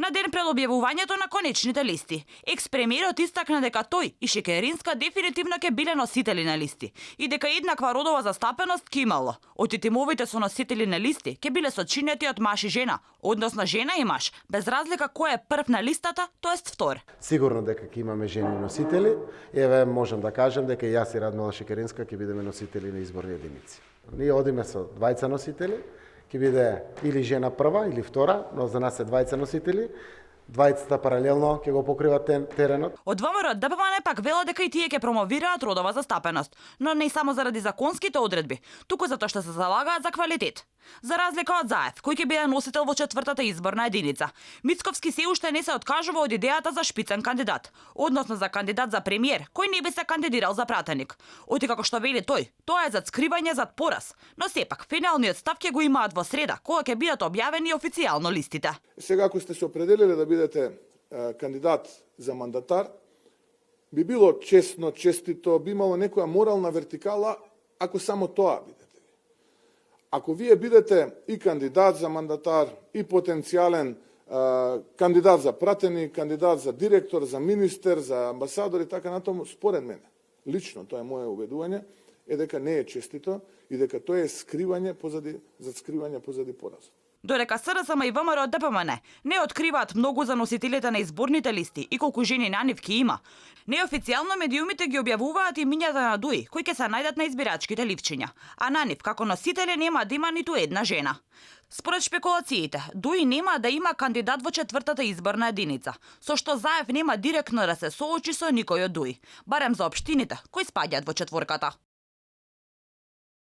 На ден пред објавувањето на конечните листи, екс-премиерот истакна дека тој и Шекеринска дефинитивно ќе биле носители на листи и дека еднаква родова застапеност ќе имало. Оти тимовите со носители на листи ќе биле сочинети од маж и жена, односно жена и маж, без разлика кој е прв на листата, тоест втор. Сигурно дека ќе имаме жени носители. Еве можам да кажам дека и јас и Радмила Шекеринска ќе бидеме носители на изборни единици. Ние одиме со двајца носители, ќе биде или жена прва или втора, но за нас е двајца носители. Двајцата паралелно ќе го покриват теренот. Од ВМРО ДПМН пак велат дека и тие ќе промовираат родова застапеност, но не само заради законските одредби, туку затоа што се залагаат за квалитет. За разлика од Заев, кој ќе биде носител во 4-та изборна единица, Мицковски се уште не се откажува од идејата за шпицен кандидат, односно за кандидат за премиер, кој не би се кандидирал за пратеник. Оти како што вели тој, тоа е за скривање зад пораз, но сепак финалниот став ќе го имаат во среда, кога ќе бидат објавени официјално листите. Сега ако сте се определили да бидете кандидат за мандатар, би било честно, честито, би имало некоја морална вертикала ако само тоа бидете. Ако вие бидете и кандидат за мандатар, и потенцијален кандидат за пратеник, кандидат за директор, за министер, за амбасадор и така натаму, според мене, лично, тоа е моје убедување, е дека не е честито и дека тоа е скривање позади поразот. Додека СДСМ и ВМРО ДПМН не откриваат многу за носителите на изборните листи и колку жени на нив ќе има, неофицијално медиумите ги објавуваат имињата на ДУИ, кои ќе се најдат на избирачките ливчиња, а на нив како носители нема да има ниту една жена. Според шпекулациите, ДУИ нема да има кандидат во 4-та изборна единица, со што Заев нема директно да се соочи со никој од ДУИ, барем за општините кои спаѓаат во четворката.